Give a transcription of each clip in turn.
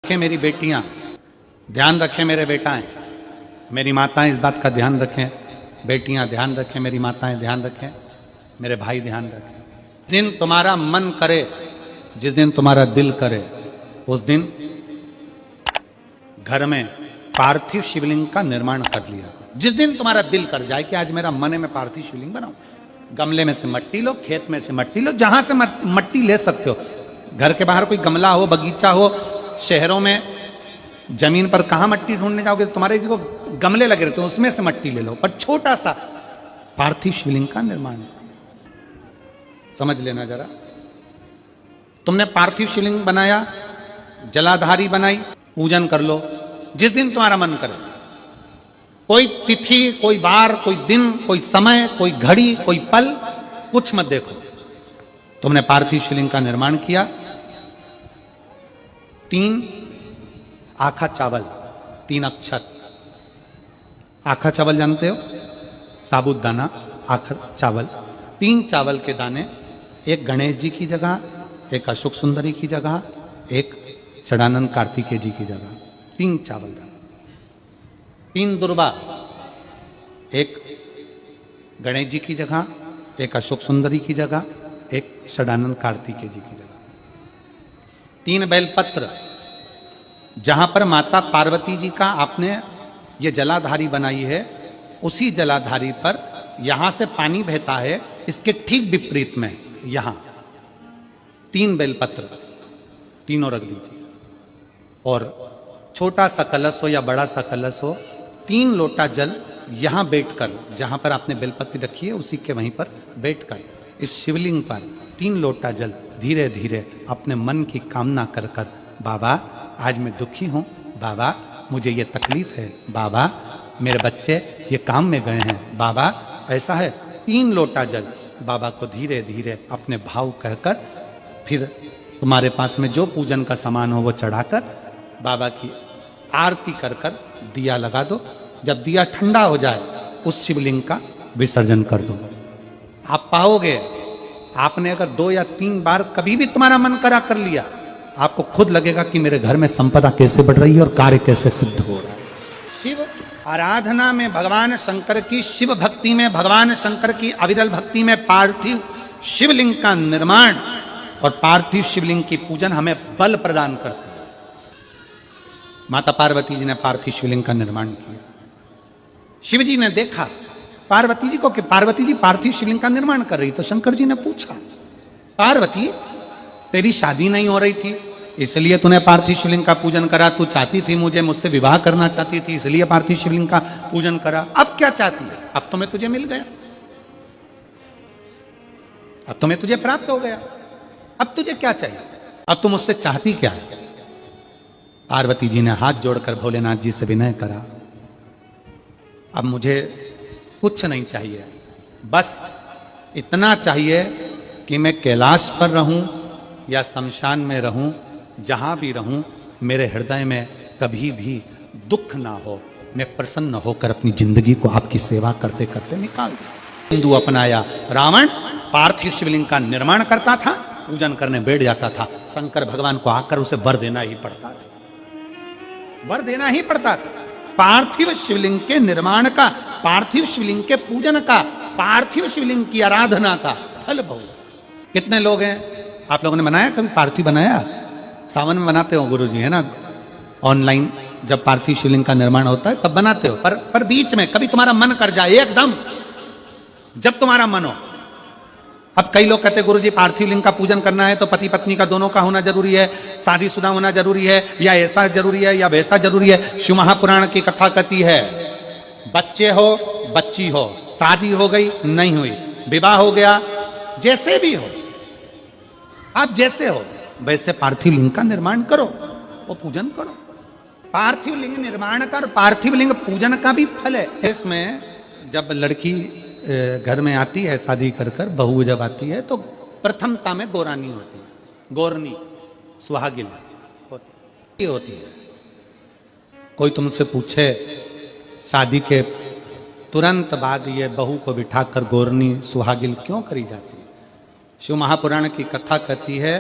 रखें मेरी बेटियां, ध्यान रखें मेरे बेटाएं, मेरी माताएं इस बात का ध्यान रखें, बेटियां ध्यान रखें, मेरी माताएं ध्यान रखें, मेरे भाई ध्यान रखें। जिस दिन तुम्हारा मन करे, जिस दिन तुम्हारा दिल करे, उस दिन घर में पार्थिव शिवलिंग का निर्माण कर लिया। जिस दिन तुम्हारा दिल कर जाए कि आज मेरा मन है मैं पार्थिव शिवलिंग बनाऊं, गमले में से मट्टी लो, खेत में से मट्टी लो, जहां से मट्टी ले सकते हो। घर के बाहर कोई गमला हो, बगीचा हो, शहरों में जमीन पर कहां मट्टी ढूंढने जाओगे, तुम्हारे जो गमले लगे रहते हैं उसमें से मट्टी ले लो, पर छोटा सा पार्थिव शिवलिंग का निर्माण समझ लेना जरा। तुमने पार्थिव शिवलिंग बनाया, जलाधारी बनाई, पूजन कर लो जिस दिन तुम्हारा मन करे। कोई तिथि, कोई वार, कोई दिन, कोई समय, कोई घड़ी, कोई पल, कुछ मत देखो। तुमने पार्थिव शिवलिंग का निर्माण किया। 3 आखा चावल, 3 अक्षत। आखा चावल जानते हो, साबुत दाना, आखा चावल। 3 चावल के दाने, एक गणेश जी की जगह, एक अशोक सुंदरी की जगह, एक षडानंद कार्तिकेय जी की जगह। 3 चावल दाना। 3 दुर्वा, एक गणेश जी की जगह, एक अशोक सुंदरी की जगह, एक षडानंद कार्तिकेय जी की जगह। 3 बेलपत्र, जहां पर माता पार्वती जी का आपने ये जलाधारी बनाई है, उसी जलाधारी पर यहां से पानी बहता है, इसके ठीक विपरीत में यहां 3 बेलपत्र, तीनों रख दीजिए। और छोटा सा कलश हो या बड़ा सा कलश हो, 3 लोटा जल यहां बैठकर, जहां पर आपने बेलपत्ती रखी है उसी के वहीं पर बैठकर इस शिवलिंग पर 3 लोटा जल धीरे धीरे अपने मन की कामना कर कर, बाबा आज मैं दुखी हूं, बाबा मुझे ये तकलीफ है, बाबा मेरे बच्चे ये काम में गए हैं, बाबा ऐसा है। 3 लोटा जल बाबा को धीरे धीरे अपने भाव कहकर, फिर तुम्हारे पास में जो पूजन का सामान हो वो चढ़ाकर बाबा की आरती कर कर दिया लगा दो। जब दिया ठंडा हो जाए उस शिवलिंग का विसर्जन कर दो। आप पाओगे, आपने अगर 2 या 3 बार कभी भी तुम्हारा मन करा कर लिया, आपको खुद लगेगा कि मेरे घर में संपदा कैसे बढ़ रही है और कार्य कैसे सिद्ध हो रहा है। शिव आराधना में भगवान शंकर की, शिव भक्ति में भगवान शंकर की अविरल भक्ति में पार्थिव शिवलिंग का निर्माण और पार्थिव शिवलिंग की पूजन हमें बल प्रदान करती है। माता पार्वती जी ने पार्थिव शिवलिंग का निर्माण किया। शिव जी ने देखा पार्वती जी को कि पार्वती जी पार्थिव शिवलिंग का निर्माण कर रही, तो शंकर जी ने पूछा, पार्वती तेरी शादी नहीं हो रही थी इसलिए तूने पार्थिव शिवलिंग का पूजन करा, तू चाहती थी मुझे, मुझसे विवाह करना चाहती थी इसलिए पार्थिव शिवलिंग का पूजन करा, अब क्या चाहती है? अब तो मैं तुझे मिल गया, अब तो मैं तुझे प्राप्त हो गया, अब तुझे क्या चाहिए, अब तुम मुझसे चाहती क्या है? पार्वती जी ने हाथ जोड़कर भोलेनाथ जी से विनय करा, अब मुझे कुछ नहीं चाहिए, बस इतना चाहिए कि मैं कैलाश पर रहूं या शमशान में रहूं, जहां भी रहूं मेरे हृदय में कभी भी दुख ना हो, मैं प्रसन्न होकर अपनी जिंदगी को आपकी सेवा करते करते निकाल दूं। हिंदू अपनाया, रावण पार्थिव शिवलिंग का निर्माण करता था, पूजन करने बैठ जाता था, शंकर भगवान को आकर उसे वर देना ही पड़ता था, वर देना ही पड़ता था। पार्थिव शिवलिंग के निर्माण का, पार्थिव शिवलिंग के पूजन का, पार्थिव शिवलिंग की आराधना का फल भोग। कितने लोग हैं, आप लोगों ने बनाया कभी पार्थिव? बनाया, सावन में बनाते हो गुरुजी, है ना, ऑनलाइन जब पार्थिव शिवलिंग का निर्माण होता है तब बनाते हो, पर बीच में कभी तुम्हारा मन कर जाए एकदम, जब तुम्हारा मन हो। अब कई लोग कहते हैं गुरुजी पार्थिव लिंग का पूजन करना है तो पति पत्नी का दोनों का होना जरूरी है, शादीशुदा होना जरूरी है, या ऐसा जरूरी है या वैसा जरूरी है। शिव महापुराण की कथा कहती है, बच्चे हो बच्ची हो, शादी हो गई नहीं हुई, विवाह हो गया, जैसे भी हो, आप जैसे हो वैसे पार्थिव लिंग का निर्माण करो, वो पूजन करो। पार्थिव लिंग निर्माण कर, पार्थिव लिंग पूजन का भी फल है। इसमें जब लड़की घर में आती है शादी कर कर, बहू जब आती है तो प्रथमता में गोरानी होती है, गोरनी सुहागिन होती है। कोई तुमसे पूछे शादी के तुरंत बाद ये बहू को बिठाकर गोरनी सुहागिन क्यों करी जाती है? शिव महापुराण की कथा कहती है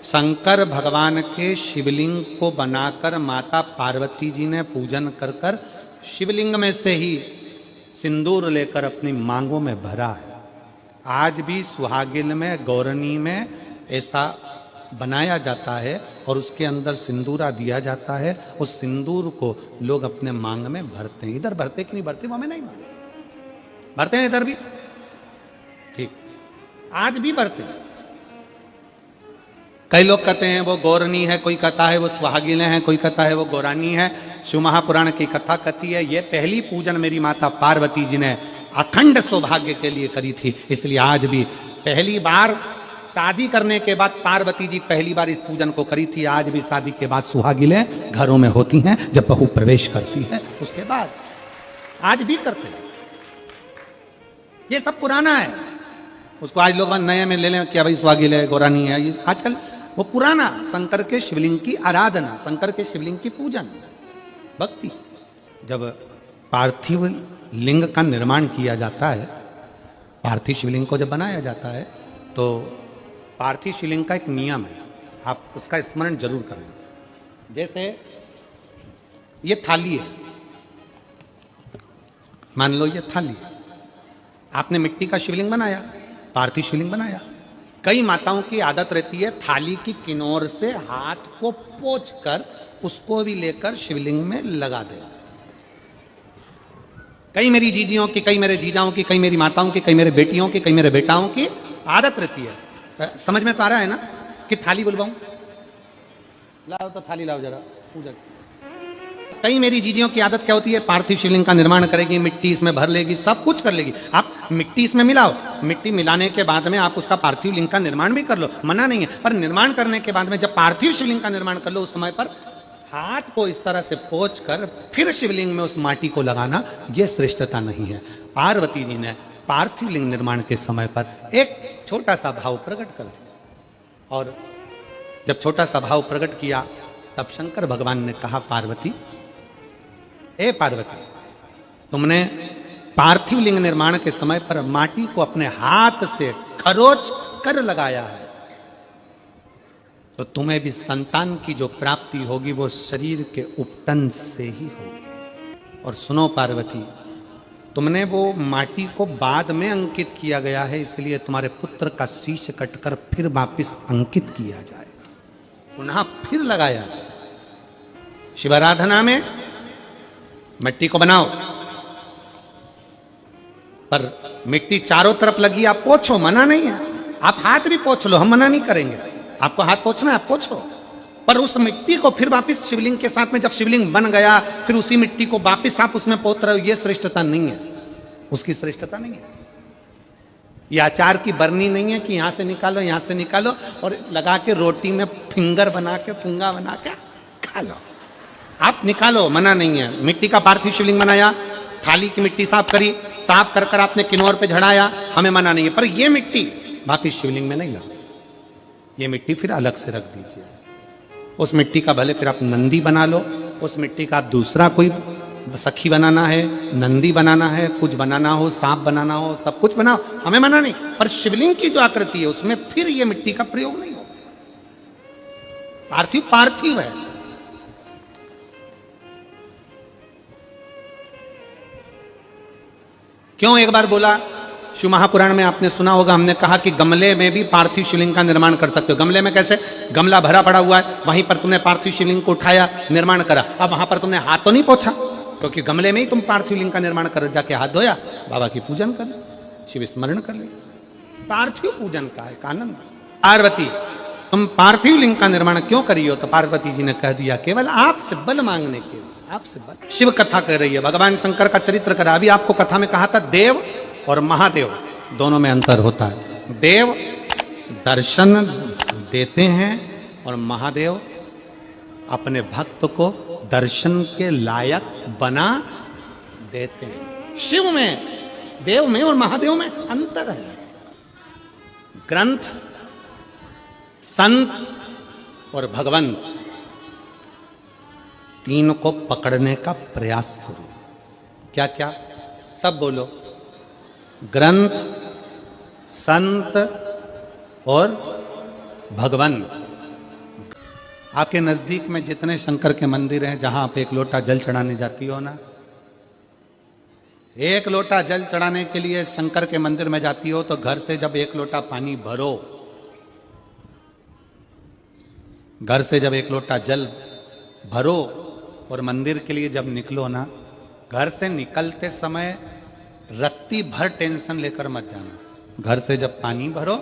शंकर भगवान के शिवलिंग को बनाकर माता पार्वती जी ने पूजन कर कर शिवलिंग में से ही सिंदूर लेकर अपनी मांगों में भरा है। आज भी सुहागिन में, गौरनी में ऐसा बनाया जाता है और उसके अंदर सिंदूरा दिया जाता है। उस सिंदूर को लोग अपने मांग में भरते हैं। इधर भरते कि नहीं भरते वो हमें नहीं भरते हैं, इधर भी ठीक, आज भी भरते हैं। कई लोग कहते हैं वो गौरनी है, कोई कहता है वो सुहागिन है, कोई कहता है वो गौरानी है। शिव महापुराण की कथा कहती है ये पहली पूजन मेरी माता पार्वती जी ने अखंड सौभाग्य के लिए करी थी, इसलिए आज भी पहली बार शादी करने के बाद पार्वती जी पहली बार इस पूजन को करी थी। आज भी शादी के बाद सुहागिनें घरों में होती हैं, जब बहू प्रवेश करती है उसके बाद आज भी करते हैं। ये सब पुराना है, उसको आज लोग नए में ले लें क्या भाई सुहागिन है, गौरानी है। ये आजकल वो पुराना शंकर के शिवलिंग की आराधना, शंकर के शिवलिंग की पूजन, भक्ति। जब पार्थिव लिंग का निर्माण किया जाता है, पार्थिव शिवलिंग को जब बनाया जाता है तो पार्थिव शिवलिंग का एक नियम है, आप उसका स्मरण जरूर करें। जैसे ये थाली है, मान लो ये थाली, आपने मिट्टी का शिवलिंग बनाया, पार्थिव शिवलिंग बनाया। कई माताओं की आदत रहती है थाली की किनार से हाथ को पोंछकर उसको भी लेकर शिवलिंग में लगा दे। कई मेरी जीजियों की, कई मेरे जीजाओं की, कई मेरी माताओं की, कई मेरे बेटियों की, कई मेरे बेटाओं की आदत रहती है। समझ में तो आ रहा है ना कि थाली बुलवाऊं? लाओ तो थाली लाओ जरा पूजा। कई मेरी जीजियों की आदत क्या होती है, पार्थिव शिवलिंग का निर्माण करेगी, मिट्टी इसमें भर लेगी, सब कुछ कर लेगी। आप मिट्टी इसमें मिलाओ, मिट्टी मिलाने के बाद में आप उसका पार्थिव लिंग का निर्माण भी कर लो, मना नहीं है। पर निर्माण करने के बाद में जब पार्थिव शिवलिंग का निर्माण कर लो, उस समय पर हाथ को इस तरह से पोंछ कर फिर शिवलिंग में उस माटी को लगाना, यह श्रेष्ठता नहीं है। पार्वती जी ने पार्थिव लिंग निर्माण के समय पर एक छोटा सा भाव प्रकट कर दिया, और जब छोटा सा भाव प्रकट किया तब शंकर भगवान ने कहा, पार्वती, ए पार्वती, तुमने पार्थिव लिंग निर्माण के समय पर माटी को अपने हाथ से खरोच कर लगाया है, तो तुम्हें भी संतान की जो प्राप्ति होगी वो शरीर के उपटन से ही होगी। और सुनो पार्वती, तुमने वो माटी को बाद में अंकित किया गया है, इसलिए तुम्हारे पुत्र का शीश कटकर फिर वापिस अंकित किया जाएगा, पुनः फिर लगाया जाए। शिवाराधना में मिट्टी को बनाओ, पर मिट्टी चारों तरफ लगी, आप पोछो, मना नहीं है। आप हाथ भी पोछ लो, हम मना नहीं करेंगे। आपको हाथ पोछना है आप पोछो, पर उस मिट्टी को फिर वापस शिवलिंग के साथ में, जब शिवलिंग बन गया फिर उसी मिट्टी को वापस आप उसमें पोत रहे हो, ये श्रेष्ठता नहीं है, उसकी श्रेष्ठता नहीं है। ये आचार की बरनी नहीं है कि यहां से निकालो, यहां से निकालो और लगा के रोटी में फिंगर बना के, पुंगा बना के खा लो। आप निकालो, मना नहीं है। मिट्टी का पार्थिव शिवलिंग बनाया, थाली की मिट्टी साफ करी, साफ कर कर आपने किन्नौर पे झड़ाया, हमें मना नहीं है। पर ये मिट्टी वापिस शिवलिंग में नहीं लगी, ये मिट्टी फिर अलग से रख दीजिए। उस मिट्टी का भले फिर आप नंदी बना लो, उस मिट्टी का आप दूसरा कोई सखी बनाना है, नंदी बनाना है, कुछ बनाना हो, सांप बनाना हो, सब कुछ बनाओ, हमें मना नहीं। पर शिवलिंग की जो आकृति है उसमें फिर ये मिट्टी का प्रयोग नहीं हो। पार्थिव पार्थिव है। क्यों एक बार बोला, शिव महापुराण में आपने सुना होगा, हमने कहा कि गमले में भी पार्थिव शिवलिंग का निर्माण कर सकते हो। गमले में कैसे? गमला भरा पड़ा हुआ है, वहीं पर तुमने पार्थिव शिवलिंग को उठाया, निर्माण करा। अब वहां पर तुमने हाथ तो नहीं पोछा, क्योंकि गमले में ही तुम पार्थिव लिंग का निर्माण कर, जाके हाथ धोया, बाबा की पूजन कर, शिव स्मरण कर लिया। पार्थिव पूजन का एक आनंद। पार्वती, तुम पार्थिव लिंग का निर्माण क्यों करी हो? तो पार्वती जी ने कह दिया, केवल आपसे बल मांगने के लिए, आपसे बल। शिव कथा कर रही है, भगवान शंकर का चरित्र करा। अभी आपको कथा में कहा था देव और महादेव दोनों में अंतर होता है। देव दर्शन देते हैं और महादेव अपने भक्त को दर्शन के लायक बना देते हैं। शिव में, देव में और महादेव में अंतर है। ग्रंथ, संत और भगवंत, तीन को पकड़ने का प्रयास करो। क्या क्या? सब बोलो। ग्रंथ, संत और भगवंत, आपके नजदीक में जितने शंकर के मंदिर हैं, जहां आप एक लोटा जल चढ़ाने जाती हो ना, एक लोटा जल चढ़ाने के लिए शंकर के मंदिर में जाती हो, तो घर से जब एक लोटा पानी भरो, घर से जब एक लोटा जल भरो और मंदिर के लिए जब निकलो ना, घर से निकलते समय रत्ती भर टेंशन लेकर मत जाना। घर से जब पानी भरो,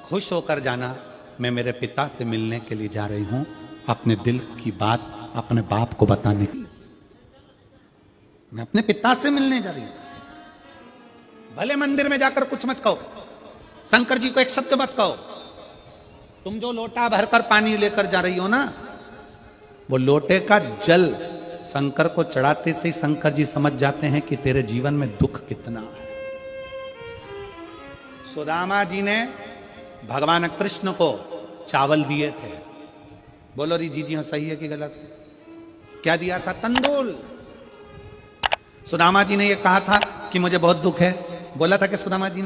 खुश होकर जाना, मैं मेरे पिता से मिलने के लिए जा रही हूं, अपने दिल की बात अपने बाप को बताने के लिए। मैं अपने पिता से मिलने जा रही हूं। भले मंदिर में जाकर कुछ मत कहो, शंकर जी को एक शब्द मत कहो। तुम जो लोटा भरकर पानी लेकर जा रही हो ना, वो लोटे का जल शंकर को चढ़ाते से ही शंकर जी समझ जाते हैं कि तेरे जीवन में दुख कितना है। सुदामा जी ने भगवान कृष्ण को चावल दिए थे। बोलो री जी हाँ, सही है कि गलत? क्या दिया था? तंदूल। सुदामा जी ने यह कहा था कि मुझे बहुत दुख है। बोला था कि सुदामा जी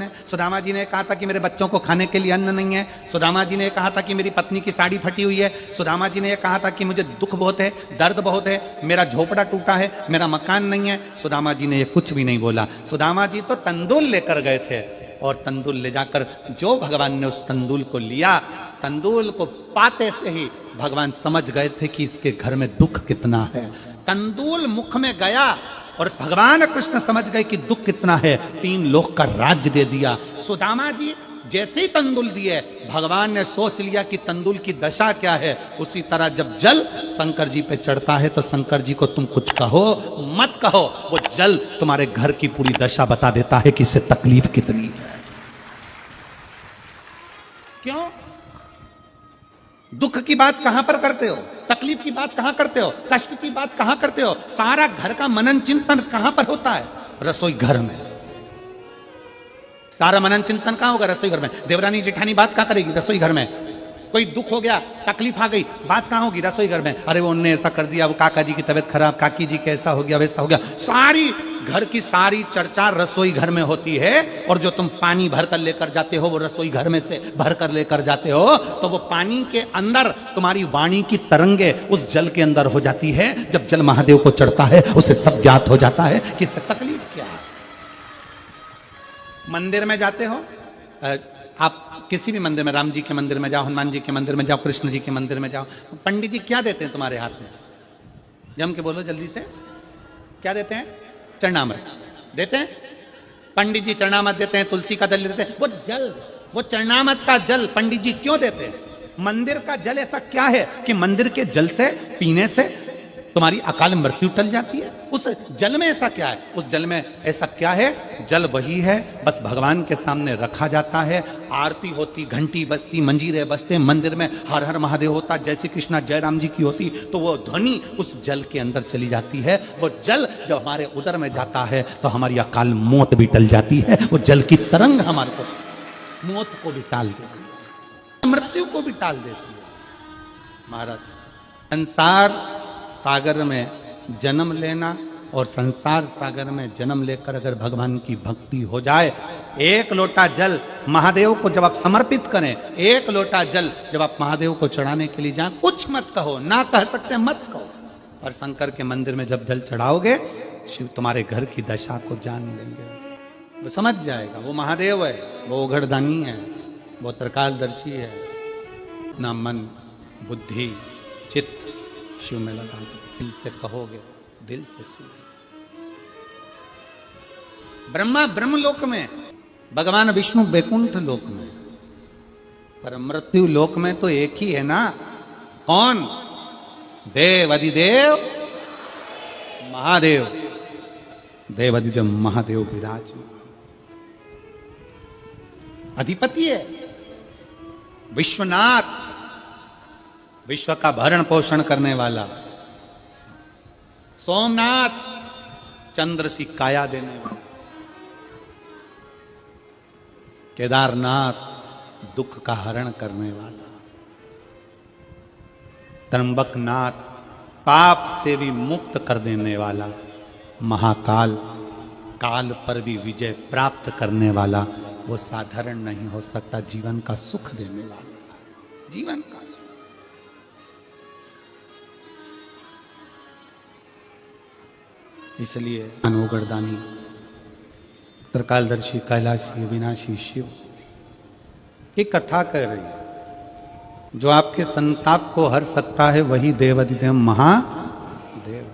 ने कहा था कि मेरे बच्चों को खाने के लिए अन्न नहीं है। सुदामा जी ने कहा था कि मेरी पत्नी की साड़ी फटी हुई है। सुदामा जी ने यह कहा था कि मुझे दुख बहुत है, दर्द बहुत है, मेरा झोपड़ा टूटा है, मेरा मकान नहीं है। सुदामा जी ने यह कुछ भी नहीं बोला। सुदामा जी तो तंदूल लेकर गए थे, और तंदूल ले जाकर जो भगवान ने उस तंदूल को लिया, तंदूल को पाते से ही भगवान समझ गए थे कि इसके घर में दुख कितना है। तंदूल मुख में गया और भगवान कृष्ण समझ गए कि दुख कितना है, 3 लोक का राज्य दे दिया। सुदामा जी जैसे ही तंदूल दिए, भगवान ने सोच लिया कि तंदूल की दशा क्या है। उसी तरह जब जल शंकर जी पे चढ़ता है, तो शंकर जी को तुम कुछ कहो मत कहो, वो जल तुम्हारे घर की पूरी दशा बता देता है कि इससे तकलीफ कितनी है। क्यों? दुख की बात कहां पर करते हो, तकलीफ की बात कहां करते हो, कष्ट की बात कहां करते हो? सारा घर का मनन चिंतन कहां पर होता है? रसोई घर में। सारा मनन चिंतन कहां होगा? रसोई घर में। देवरानी जेठानी बात कहां करेगी? रसोई घर में। कोई दुख हो गया, तकलीफ आ गई, बात कहां होगी? रसोई घर में। अरे वो उनने ऐसा कर दिया, वो काका जी की तबीयत खराब, काकी जी कैसा हो गया, वैसा हो गया। सारी घर की सारी चर्चा रसोई घर में होती है। और जो तुम पानी भरकर लेकर जाते हो, वो रसोई घर में से भरकर लेकर जाते हो, तो वो पानी के अंदर तुम्हारी वाणी की तरंगे उस जल के अंदर हो जाती है। जब जल महादेव को चढ़ता है, उसे सब ज्ञात हो जाता है कि इससे तकलीफ क्या है। मंदिर में जाते हो, आप किसी भी मंदिर में, राम जी के मंदिर में जाओ, हनुमान जी के मंदिर में जाओ, कृष्ण जी के मंदिर में जाओ, पंडित जी क्या देते हैं तुम्हारे हाथ में? जम के बोलो जल्दी से, क्या देते हैं? चरणामृत देते हैं। पंडित जी चरणामृत देते हैं, तुलसी का जल देते हैं। वो जल, वो चरणामृत का जल पंडित जी क्यों देते हैं? मंदिर का जल ऐसा क्या है कि मंदिर के जल से पीने से तुम्हारी अकाल मृत्यु टल जाती है? उस जल में ऐसा क्या है? उस जल में ऐसा क्या है? जल वही है, बस भगवान के सामने रखा जाता है, आरती होती, घंटी बजती, मंजीरे बजते, मंदिर में हर हर महादेव होता, जय श्री कृष्णा जय राम जी की होती, तो वो ध्वनि उस जल के अंदर चली जाती है। वो जल जब हमारे उदर में जाता है, तो हमारी अकाल मौत भी टल जाती है। वो जल की तरंग हमारे को मौत को भी टाल देती है, मृत्यु को भी टाल देती है। महाराज, संसार सागर में जन्म लेना और संसार सागर में जन्म लेकर अगर भगवान की भक्ति हो जाए, एक लोटा जल महादेव को जब आप समर्पित करें, एक लोटा जल जब आप महादेव को चढ़ाने के लिए जाएं, कुछ मत कहो, ना कह सकते मत कहो। और शंकर के मंदिर में जब जल चढ़ाओगे, शिव तुम्हारे घर की दशा को जान लेंगे, वो समझ जाएगा। वो महादेव है, वो उघड़दानी है, वो त्रिकालदर्शी है। अपना मन बुद्धि चित्त शिव में लगा दो, दिल से कहोगे, दिल से सुनोगे। ब्रह्मा ब्रह्मलोक में, भगवान विष्णु वैकुंठ लोक में, पर मृत्यु लोक में तो एक ही है ना। कौन? देव अधिदेव महादेव। देव अधिदेव महादेव विराजमान अधिपति है, विश्वनाथ, विश्व का भरण पोषण करने वाला। सोमनाथ, चंद्र सी काया देने वाला। केदारनाथ, दुख का हरण करने वाला। त्र्यंबकनाथ, पाप से भी मुक्त कर देने वाला। महाकाल, काल पर भी विजय प्राप्त करने वाला। वो साधारण नहीं हो सकता, जीवन का सुख देने वाला, जीवन का सुख। इसलिए अनोगरदानी त्रिकालदर्शी कैलाशी अविनाशी शिव की कथा कर रही है। जो आपके संताप को हर सकता है वही देवाधिदेव महादेव।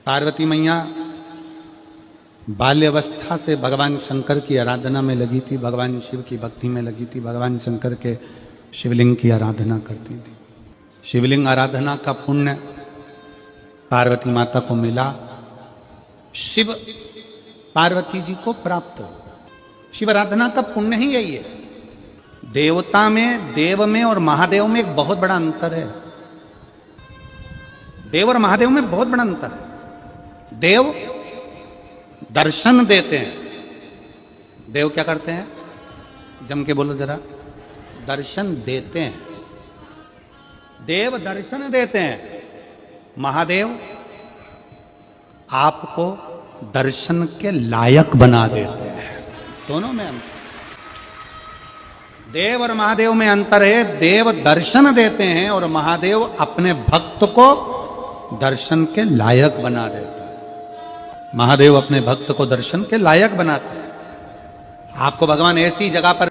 पार्वती मैया बाल्यावस्था से भगवान शंकर की आराधना में लगी थी, भगवान शिव की भक्ति में लगी थी, भगवान शंकर के शिवलिंग की आराधना करती थी। शिवलिंग आराधना का पुण्य पार्वती माता को मिला, शिव पार्वती जी को प्राप्त हो। शिव आराधना का पुण्य ही यही है। देवता में, देव में और महादेव में एक बहुत बड़ा अंतर है। देव और महादेव में बहुत बड़ा अंतर है। देव दर्शन देते हैं। देव क्या करते हैं? जम के बोलो जरा। दर्शन देते हैं। देव दर्शन देते हैं। महादेव आपको दर्शन के लायक बना देते हैं। दोनों में अंतर। देव और महादेव में अंतर है। देव दर्शन देते हैं और महादेव अपने भक्त को दर्शन के लायक बना देते हैं। महादेव अपने भक्त को दर्शन के लायक बनाते हैं। आपको भगवान ऐसी जगह पर